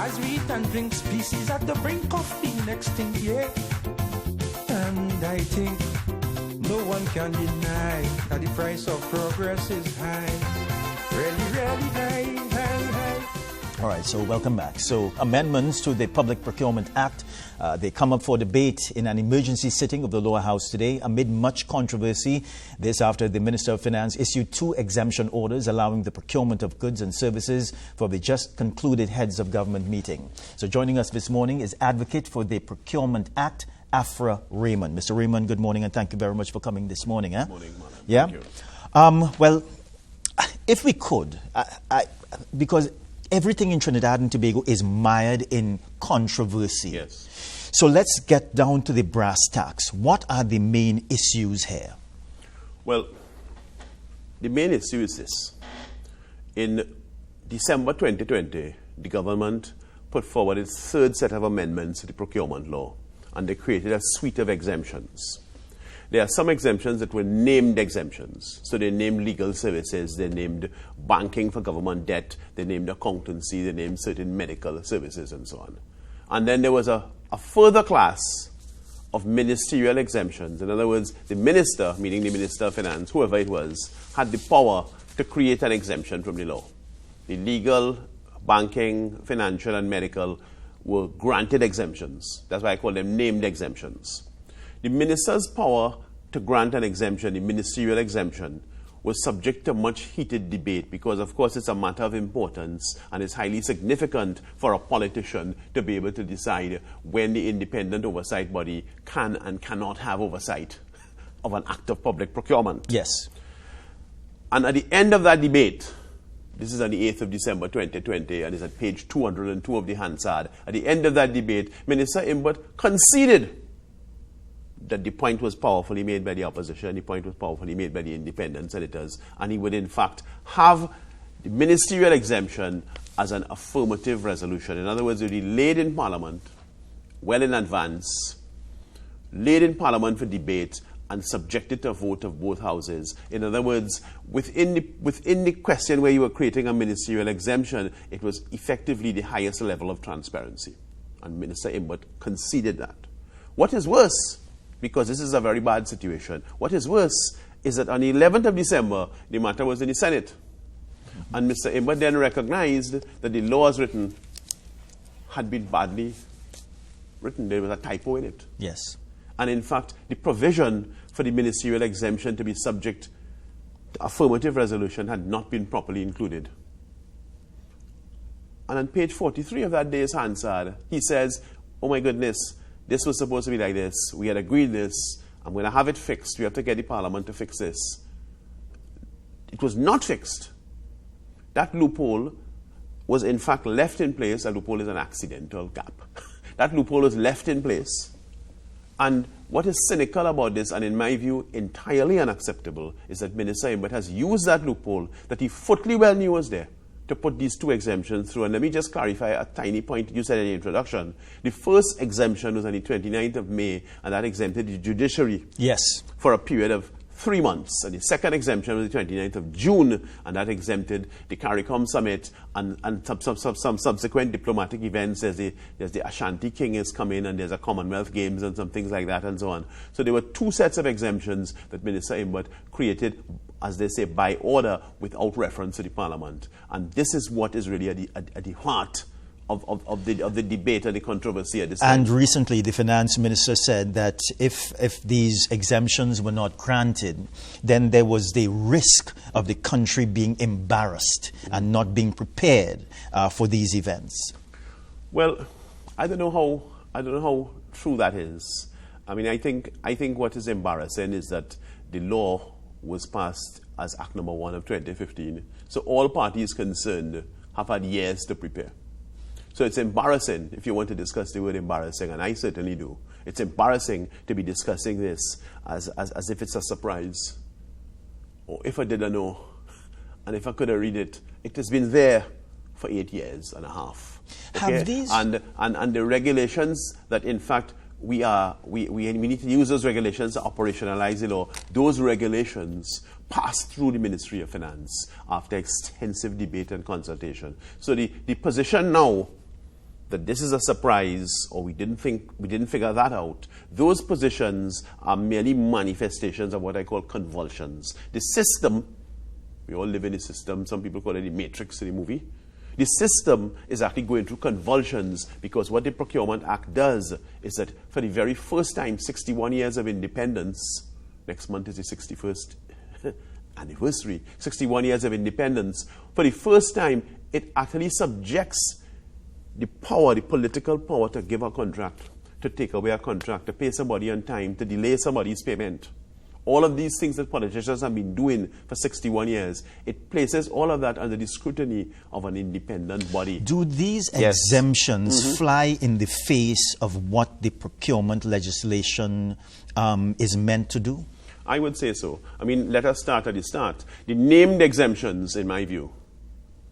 as we eat and drink, species at the brink of being extinct, yeah. And I think no one can deny that the price of progress is high. Really, really high, high, high. All right, so welcome back. So amendments to the Public Procurement Act, they come up for debate in an emergency sitting of the lower house today amid much controversy. This after the Minister of Finance issued 2 exemption orders allowing the procurement of goods and services for the just concluded Heads of Government meeting. So joining us this morning is advocate for the Procurement Act, Afra Raymond. Mr. Raymond, good morning and thank you very much for coming this morning. Good morning, Marlan. Yeah? Thank you. Well, if we could, because everything in Trinidad and Tobago is mired in controversy. Yes. So let's get down to the brass tacks. What are the main issues here? Well, the main issue is this. In December 2020, the government put forward its 3rd set of amendments to the procurement law, and they created a suite of exemptions. There are some exemptions that were named exemptions. So they named legal services, they named banking for government debt, they named accountancy, they named certain medical services and so on. And then there was a further class of ministerial exemptions. In other words, the minister, meaning the Minister of Finance, whoever it was, had the power to create an exemption from the law. The legal, banking, financial, and medical were granted exemptions. That's why I call them named exemptions. The minister's power to grant an exemption, the ministerial exemption, was subject to much heated debate because, of course, it's a matter of importance and it's highly significant for a politician to be able to decide when the independent oversight body can and cannot have oversight of an act of public procurement. Yes. And at the end of that debate, this is on the 8th of December 2020 and it's at page 202 of the Hansard. At the end of that debate, Minister Imbert conceded that the point was powerfully made by the opposition, the point was powerfully made by the independent senators, and he would in fact have the ministerial exemption as an affirmative resolution. In other words, it would be laid in Parliament well in advance, laid in Parliament for debate, and subjected to a vote of both houses. In other words, within the question where you were creating a ministerial exemption, it was effectively the highest level of transparency. And Minister Imbert conceded that. What is worse, because this is a very bad situation, what is worse is that on the 11th of December, the matter was in the Senate. And Mr. Imbert then recognized that the law as written had been badly written. There was a typo in it. Yes. And in fact, the provision for the ministerial exemption to be subject to affirmative resolution had not been properly included. And on page 43 of that day's Hansard, he says, oh my goodness, this was supposed to be like this. We had agreed this. I'm going to have it fixed. We have to get the Parliament to fix this. It was not fixed. That loophole was in fact left in place. A loophole is an accidental gap. That loophole was left in place. And what is cynical about this, and in my view entirely unacceptable, is that Minister Imbert has used that loophole that he fully well knew was there to put these 2 exemptions through. And let me just clarify a tiny point you said in the introduction. The first exemption was on the 29th of May, and that exempted the judiciary for a period of 3 months. And the second exemption was the 29th of June, and that exempted the CARICOM summit and some subsequent diplomatic events. There's the Ashanti King is coming, and there's a Commonwealth Games and some things like that and so on. So there were 2 sets of exemptions that Minister Imbert created, as they say, by order, without reference to the Parliament. And this is what is really at the heart of the debate and the controversy at this time. And recently the finance minister said that if these exemptions were not granted, then there was the risk of the country being embarrassed and not being prepared for these events. Well, I don't know how true that is. I mean, I think what is embarrassing is that the law was passed as Act Number 1 of 2015. So all parties concerned have had years to prepare. So it's embarrassing, if you want to discuss the word embarrassing, and I certainly do. It's embarrassing to be discussing this as if it's a surprise. Or if I didn't know, and if I could have read it, it has been there for 8 years and a half. Okay? Have these? And the regulations that, in fact, we need to use those regulations to operationalize the law. Those regulations passed through the Ministry of Finance after extensive debate and consultation. So the position now that this is a surprise, or we didn't figure that out, those positions are merely manifestations of what I call convulsions. The system, we all live in a system, some people call it the matrix in the movie. The system is actually going through convulsions because what the Procurement Act does is that for the very first time, 61 years of independence, next month is the 61st anniversary, 61 years of independence, for the first time, it actually subjects the power, the political power to give a contract, to take away a contract, to pay somebody on time, to delay somebody's payment. All of these things that politicians have been doing for 61 years, it places all of that under the scrutiny of an independent body. Do these exemptions fly in the face of what the procurement legislation is meant to do? I would say so. I mean, let us start at the start. The named exemptions, in my view,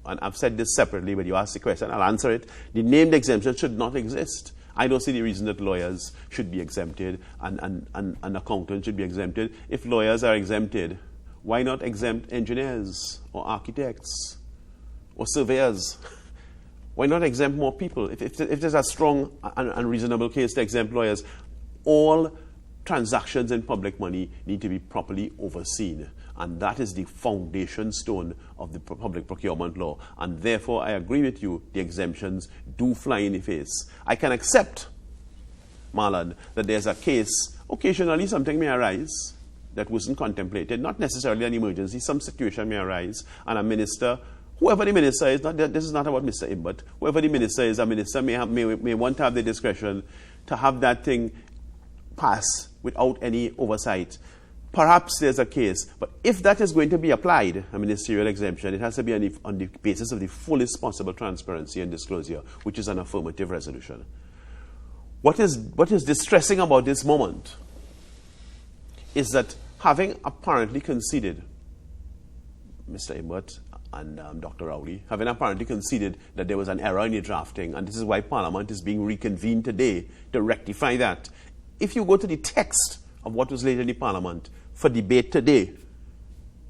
and I've said this separately, but you asked the question, I'll answer it. The named exemptions should not exist. I don't see the reason that lawyers should be exempted and accountants should be exempted. If lawyers are exempted, why not exempt engineers or architects or surveyors? Why not exempt more people? If there's a strong and reasonable case to exempt lawyers, all transactions in public money need to be properly overseen. And that is the foundation stone of the public procurement law. And therefore, I agree with you, the exemptions do fly in the face. I can accept, Marlan, that there's a case, occasionally something may arise that wasn't contemplated, not necessarily an emergency, some situation may arise, and a minister, whoever the minister is, this is not about Mr. Imbert, whoever the minister is, a minister may want to have the discretion to have that thing pass without any oversight. Perhaps there's a case, but if that is going to be applied, a ministerial exemption, it has to be on the basis of the fullest possible transparency and disclosure, which is an affirmative resolution. What is distressing about this moment is that having apparently conceded, Mr. Imbert and Dr. Rowley, having apparently conceded that there was an error in the drafting, and this is why Parliament is being reconvened today to rectify that. If you go to the text of what was laid in the Parliament for debate today,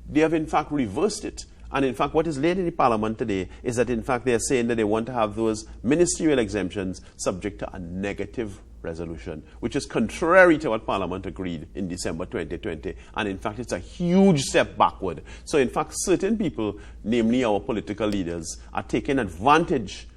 they have in fact reversed it. And in fact, what is laid in the Parliament today is that in fact they are saying that they want to have those ministerial exemptions subject to a negative resolution, which is contrary to what Parliament agreed in December 2020. And in fact, it's a huge step backward. So in fact, certain people, namely our political leaders, are taking advantage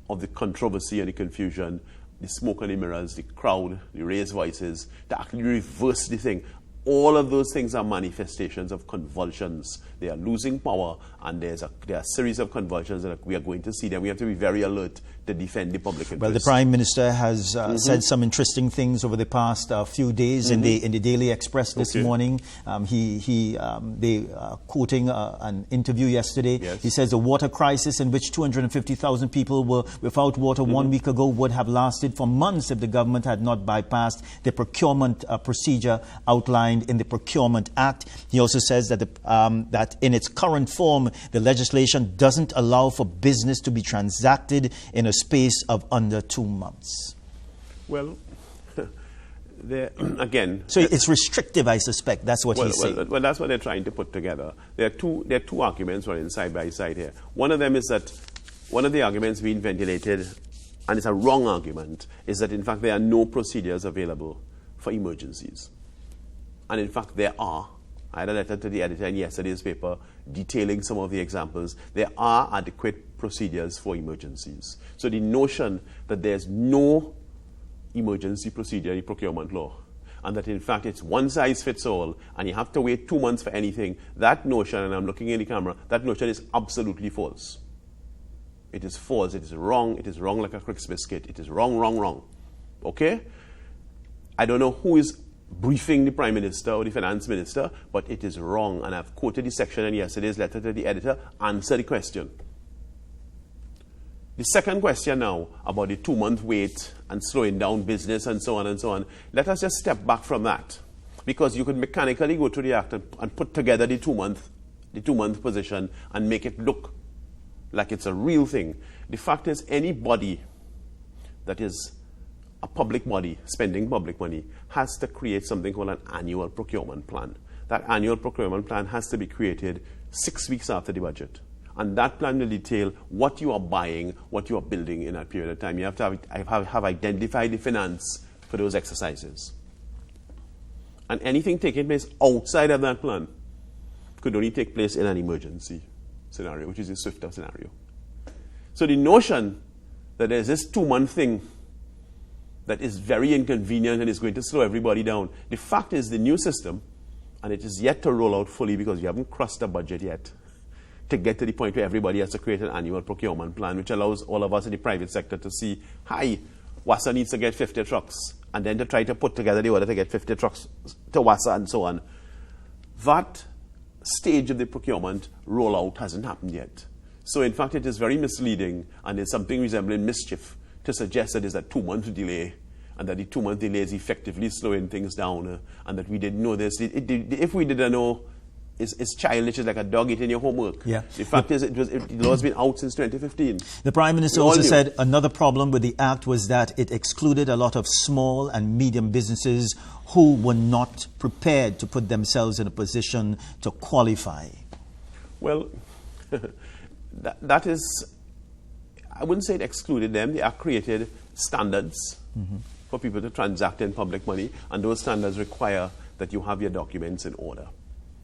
of the controversy and the confusion, the smoke and the mirrors, the crowd, the raised voices, to actually reverse the thing. All of those things are manifestations of convulsions. They are losing power, and there are a series of convulsions that we are going to see them. We have to be very alert to defend the public interest. Well, the Prime Minister has said some interesting things over the past few days in the Daily Express this morning. They quoting an interview yesterday. Yes. He says the water crisis in which 250,000 people were without water 1 week ago would have lasted for months if the government had not bypassed the procurement procedure outlined in the Procurement Act. He also says that that in its current form, the legislation doesn't allow for business to be transacted in a space of under 2 months. Well, again... So it's restrictive, I suspect. That's what he's saying. Well, that's what they're trying to put together. There are two arguments running side by side here. One of them is that one of the arguments being ventilated, and it's a wrong argument, is that in fact there are no procedures available for emergencies. And in fact, there are. I had a letter to the editor in yesterday's paper detailing some of the examples. There are adequate procedures for emergencies. So the notion that there's no emergency procedure in procurement law, and that in fact it's one size fits all, and you have to wait 2 months for anything, that notion, and I'm looking in the camera, that notion is absolutely false. It is false. It is wrong. It is wrong like a Crick's biscuit. It is wrong, wrong, wrong. Okay? I don't know who is briefing the Prime Minister or the Finance Minister, but it is wrong. And I've quoted the section in yesterday's letter to the editor. Answer the question. The second question now about the 2-month wait and slowing down business and so on and so on. Let us just step back from that, because you could mechanically go to the Act and put together the 2-month position and make it look like it's a real thing. The fact is, any body that is a public body spending public money has to create something called an annual procurement plan. That annual procurement plan has to be created 6 weeks after the budget. And that plan will detail what you are buying, what you are building in that period of time. You have to have identified the finance for those exercises. And anything taking place outside of that plan could only take place in an emergency scenario, which is a swifter scenario. So the notion that there's this 2-month thing that is very inconvenient and is going to slow everybody down. The fact is the new system, and it is yet to roll out fully because you haven't crossed the budget yet, to get to the point where everybody has to create an annual procurement plan, which allows all of us in the private sector to see, hi, WASA needs to get 50 trucks, and then to try to put together the order to get 50 trucks to WASA and so on. That stage of the procurement rollout hasn't happened yet. So in fact, it is very misleading, and there's something resembling mischief to suggest that there's a 2-month delay, and that the 2-month delay is effectively slowing things down, and that we didn't know this. If we didn't know, it's childish. It's like a dog eating your homework. Yeah. The fact is, the law has been out since 2015. The Prime Minister also said another problem with the Act was that it excluded a lot of small and medium businesses who were not prepared to put themselves in a position to qualify. Well, that is, I wouldn't say it excluded them. The Act created standards for people to transact in public money, and those standards require that you have your documents in order,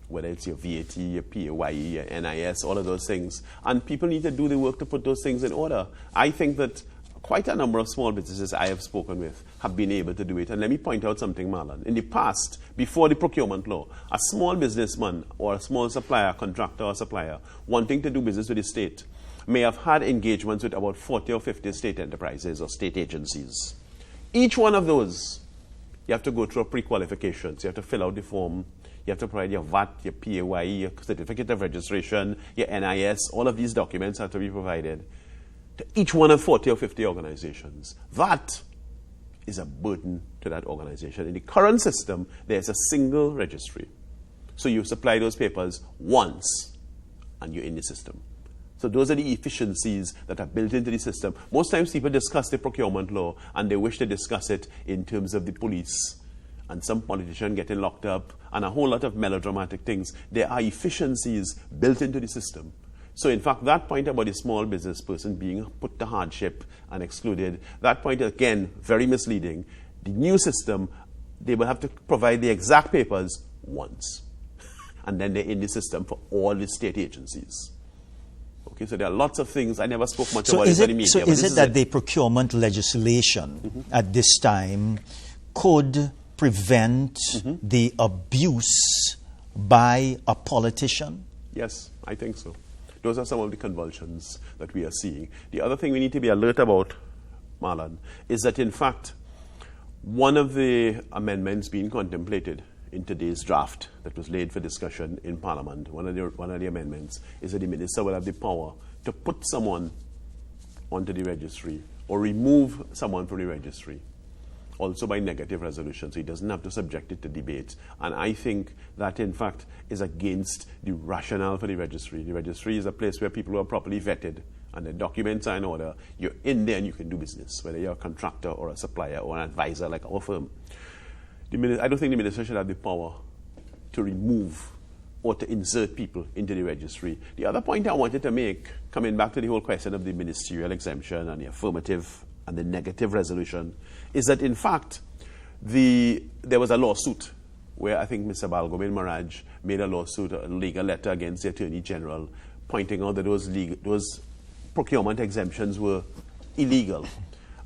whether it's your VAT, your PAYE, your NIS, all of those things. And people need to do the work to put those things in order. I think that quite a number of small businesses I have spoken with have been able to do it. And let me point out something, Marlan. In the past, before the procurement law, a small businessman or a small supplier, contractor or supplier, wanting to do business with the state may have had engagements with about 40 or 50 state enterprises or state agencies. Each one of those, you have to go through a pre-qualification. So you have to fill out the form. You have to provide your VAT, your PAYE, your certificate of registration, your NIS. All of these documents have to be provided to each one of 40 or 50 organizations. That is a burden to that organization. In the current system, there's a single registry. So you supply those papers once, and you're in the system. So those are the efficiencies that are built into the system. Most times people discuss the procurement law, and they wish to discuss it in terms of the police and some politician getting locked up and a whole lot of melodramatic things. There are efficiencies built into the system. So in fact, that point about the small business person being put to hardship and excluded, that point, again, very misleading. The new system, they will have to provide the exact papers once. And then they're in the system for all the state agencies. Okay, so there are lots of things. I never spoke much about it in the media. So is it that the procurement legislation at this time could prevent the abuse by a politician? Yes, I think so. Those are some of the convulsions that we are seeing. The other thing we need to be alert about, Marlan, is that in fact, one of the amendments being contemplated in today's draft that was laid for discussion in Parliament, one of the amendments is that the minister will have the power to put someone onto the registry or remove someone from the registry, also by negative resolution, so he doesn't have to subject it to debate. And I think that, in fact, is against the rationale for the registry. The registry is a place where people are properly vetted and the documents are in order. You're in there and you can do business, whether you're a contractor or a supplier or an advisor like our firm. I don't think the minister should have the power to remove or to insert people into the registry. The other point I wanted to make, coming back to the whole question of the ministerial exemption and the affirmative and the negative resolution, is that in fact there was a lawsuit where I think Mr. Balgobin Maraj made a lawsuit, a legal letter against the Attorney General, pointing out that those procurement exemptions were illegal.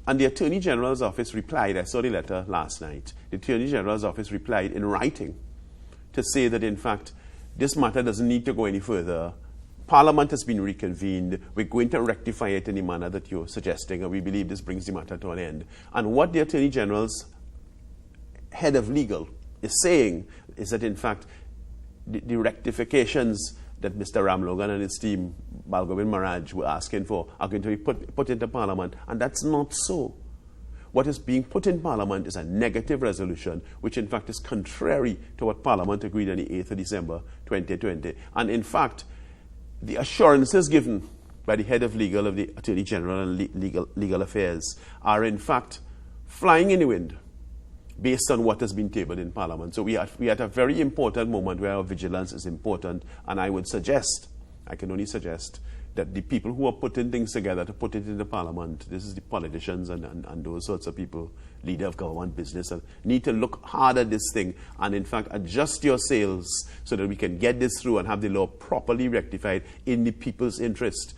And the Attorney General's office replied, I saw the letter last night, the Attorney General's office replied in writing to say that in fact this matter doesn't need to go any further. Parliament has been reconvened. We're going to rectify it in the manner that you're suggesting, and we believe this brings the matter to an end. And what the Attorney General's head of legal is saying is that, in fact, the rectifications that Mr. Ramlogan and his team, Balgobin Maraj, were asking for are going to be put into Parliament, and that's not so. What is being put in Parliament is a negative resolution, which in fact is contrary to what Parliament agreed on the 8th of December 2020. And in fact, the assurances given by the head of legal of the Attorney General and legal affairs are in fact flying in the wind based on what has been tabled in Parliament. So we are at a very important moment where our vigilance is important, and I would suggest, I can only suggest, that the people who are putting things together to put it in the parliament, this is the politicians and those sorts of people, leader of government, business, and need to look hard at this thing and in fact adjust your sails so that we can get this through and have the law properly rectified in the people's interest.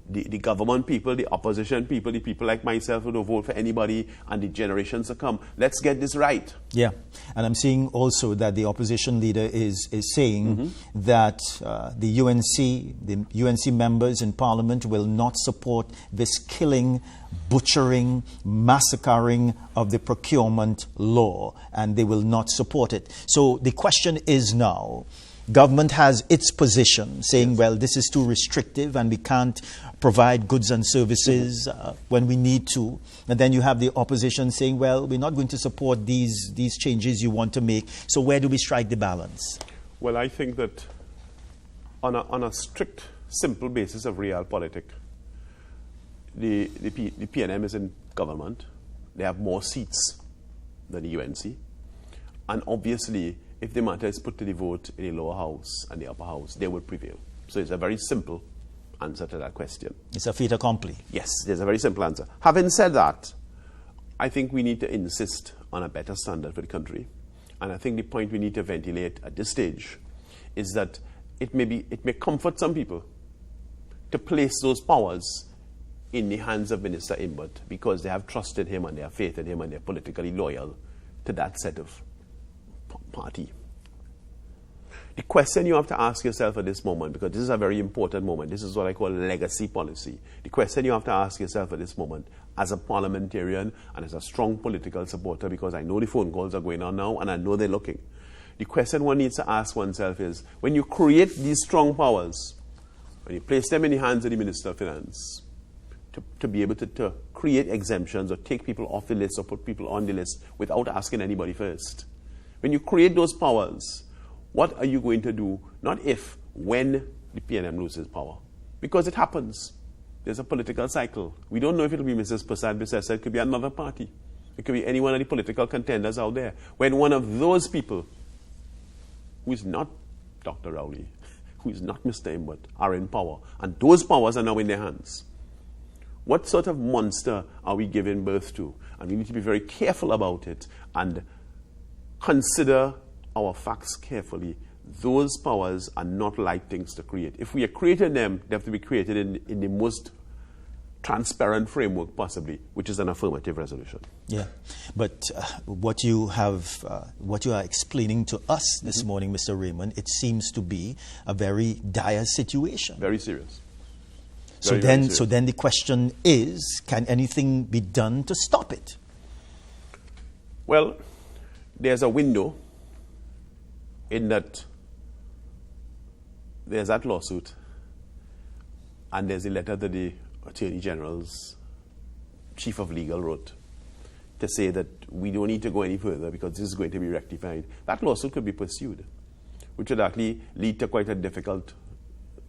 The government people, the opposition people, the people like myself who don't vote for anybody, and the generations to come. Let's get this right. Yeah, and I'm seeing also that the opposition leader is saying that the UNC members in Parliament will not support this killing, butchering, massacring of the procurement law, and they will not support it. So the question is now, government has its position saying, well, this is too restrictive and we can't provide goods and services when we need to. And then you have the opposition saying, well, we're not going to support these changes you want to make. So where do we strike the balance? Well, I think that on a strict, simple basis of realpolitik, the PNM is in government. They have more seats than the UNC. And obviously, if the matter is put to the vote in the lower house and the upper house, they will prevail. So it's a very simple answer to that question. It's a fait accompli. Yes, there's a very simple answer. Having said that, I think we need to insist on a better standard for the country. And I think the point we need to ventilate at this stage is that it may comfort some people to place those powers in the hands of Minister Imbert because they have trust in him and they have faith in him and they're politically loyal to that set of party. The question you have to ask yourself at this moment, because this is a very important moment, this is what I call legacy policy. The question you have to ask yourself at this moment, as a parliamentarian and as a strong political supporter, because I know the phone calls are going on now and I know they're looking. The question one needs to ask oneself is, when you create these strong powers, when you place them in the hands of the Minister of Finance, to be able to create exemptions or take people off the list or put people on the list without asking anybody first. When you create those powers, what are you going to do? Not if, when the PNM loses power. Because it happens. There's a political cycle. We don't know if it'll be Mrs. Prasad Bissessa. It could be another party. It could be any one of the political contenders out there. When one of those people, who is not Dr. Rowley, who is not Mr. Imbert, are in power, and those powers are now in their hands, what sort of monster are we giving birth to? And we need to be very careful about it and consider our facts carefully. Those powers are not light things to create. If we are creating them, they have to be created in the most transparent framework possibly, which is an affirmative resolution. Yeah, but what you are explaining to us this morning, Mr. Raymond, it seems to be a very dire situation. Very serious. So then the question is, can anything be done to stop it? Well, there's a window in that there's that lawsuit and there's a letter that the Attorney General's Chief of Legal wrote to say that we don't need to go any further because this is going to be rectified. That lawsuit could be pursued, which would actually lead to quite a difficult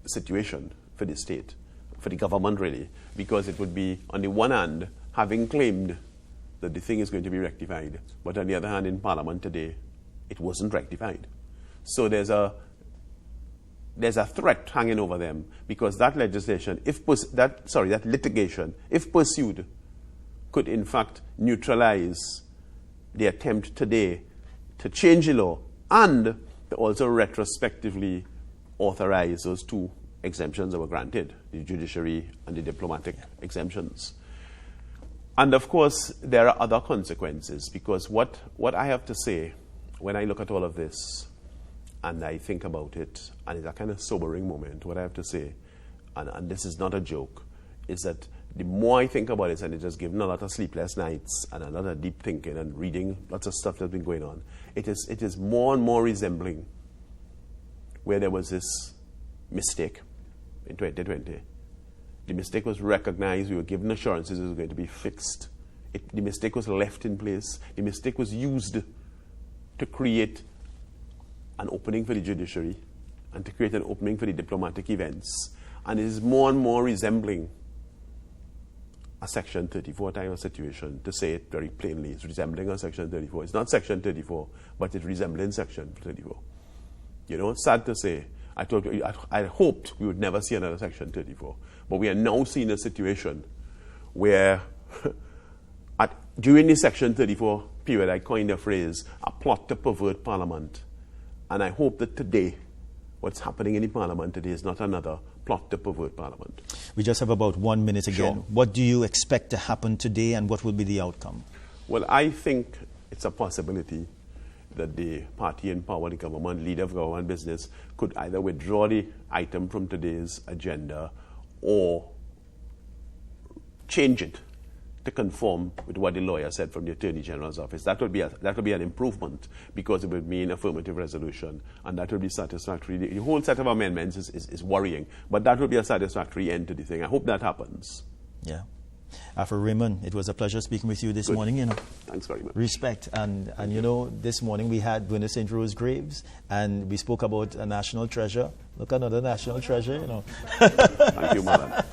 situation for the state, for the government really, because it would be, on the one hand, having claimed that the thing is going to be rectified, but on the other hand, in Parliament today, it wasn't rectified. So there's a threat hanging over them because that legislation, that litigation, if pursued, could in fact neutralize the attempt today to change the law and to also retrospectively authorize those two exemptions that were granted, the judiciary and the diplomatic exemptions. And of course, there are other consequences because what I have to say when I look at all of this and I think about it, and it's a kind of sobering moment, what I have to say, and this is not a joke, is that the more I think about it, and it has given a lot of sleepless nights and a lot of deep thinking and reading lots of stuff that's been going on, it is more and more resembling where there was this mistake in 2020. The mistake was recognized, we were given assurances it was going to be fixed. The mistake was left in place. The mistake was used to create an opening for the judiciary and to create an opening for the diplomatic events. And it is more and more resembling a Section 34 type of situation, to say it very plainly. It's resembling a Section 34. It's not Section 34, but it's resembling Section 34. You know, it's sad to say. I hoped we would never see another Section 34. But we are now seeing a situation where during the Section 34 period, I coined a phrase, a plot to pervert Parliament. And I hope that today, what's happening in the Parliament today is not another plot to pervert Parliament. We just have about 1 minute again. Sure. What do you expect to happen today, and what will be the outcome? Well, I think it's a possibility that the party in power, the government, leader of government business, could either withdraw the item from today's agenda or change it to conform with what the lawyer said from the Attorney General's office. That would be an improvement, because it would mean affirmative resolution, and that would be satisfactory. The whole set of amendments is worrying, but that would be a satisfactory end to the thing. I hope that happens. Yeah. Afra Raymond, it was a pleasure speaking with you this morning. Thanks very much. Respect. And this morning we had Buena St. Rose Graves, and we spoke about a national treasure. Look, another national treasure, Thank you, Marlan.